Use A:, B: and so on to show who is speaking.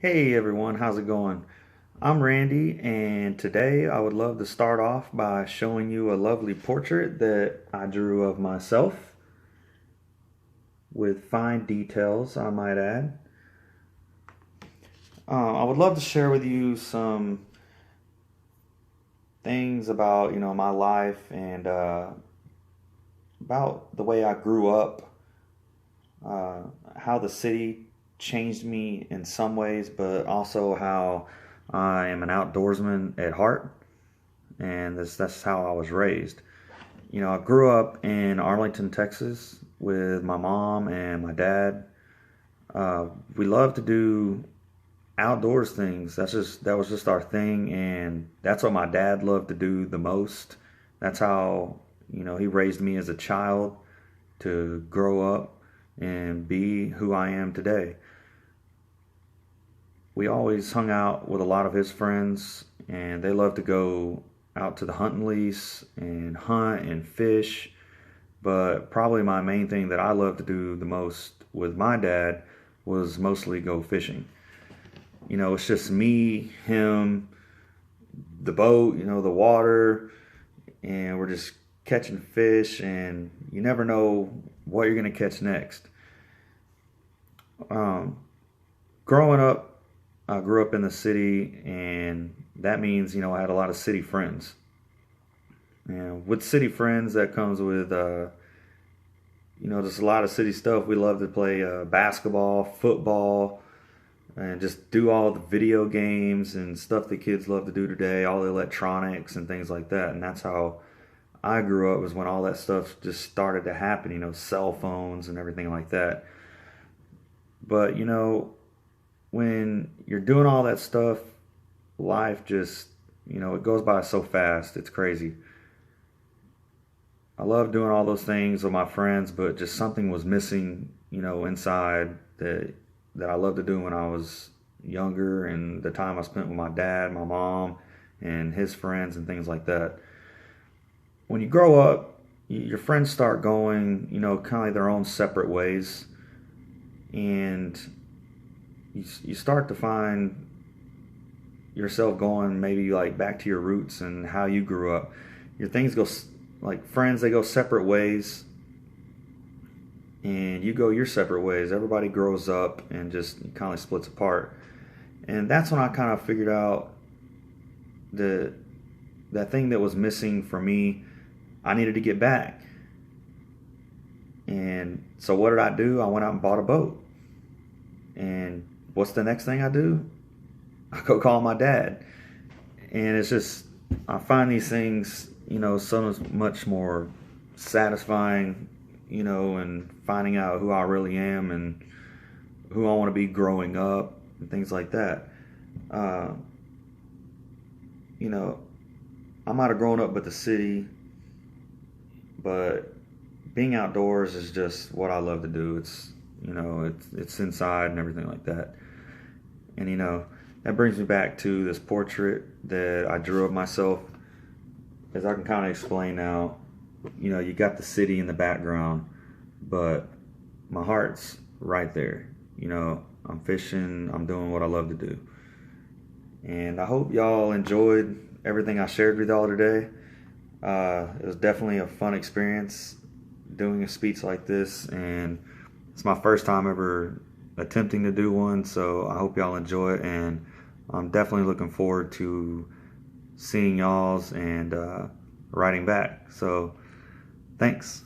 A: Hey everyone, how's it going? I'm Randy, and today I would love to start off by showing you a lovely portrait that I drew of myself with fine details, I might add. I would love to share with you some things about, my life and about the way I grew up, uh, how the city changed me in some ways, but also how I am an outdoorsman at heart, and that's how I was raised. I grew up in Arlington, Texas, with my mom and my dad. We love to do outdoors things. That was just our thing, and that's what my dad loved to do the most. That's how he raised me as a child to grow up and be who I am today. We always hung out with a lot of his friends, and they loved to go out to the hunting lease and hunt and fish. But probably my main thing that I loved to do the most with my dad was mostly go fishing. It's just me, him, the boat, the water, and we're just catching fish, and you never know what you're going to catch next. Um, Growing up, I grew up in the city, and that means, I had a lot of city friends. And with city friends, that comes with, just a lot of city stuff. We love to play basketball, football, and just do all the video games and stuff that kids love to do today, all the electronics and things like that. And that's how I grew up, was when all that stuff just started to happen, cell phones and everything like that. But, when you're doing all that stuff, life just, it goes by so fast. It's crazy. I love doing all those things with my friends, but just something was missing, inside that I loved to do when I was younger, and the time I spent with my dad, my mom, and his friends and things like that. When you grow up, your friends start going, kind of like their own separate ways, and you start to find yourself going maybe like back to your roots and how you grew up. Your things go, like friends, they go separate ways, and you go your separate ways. Everybody grows up and just kind of splits apart. And that's when I kind of figured out that thing that was missing for me, I needed to get back. And so what did I do? I went out and bought a boat. And what's the next thing I do? I go call my dad. And it's just, I find these things, so much more satisfying, and finding out who I really am and who I want to be growing up and things like that. Uh, I might have grown up with the city, but being outdoors is just what I love to do. It's inside and everything like that. And that brings me back to this portrait that I drew of myself. As I can kind of explain now, you got the city in the background, but my heart's right there. I'm fishing, I'm doing what I love to do. And I hope y'all enjoyed everything I shared with y'all today. It was definitely a fun experience doing a speech like this, and it's my first time ever attempting to do one, so I hope y'all enjoy it, and I'm definitely looking forward to seeing y'all's and writing back. So thanks.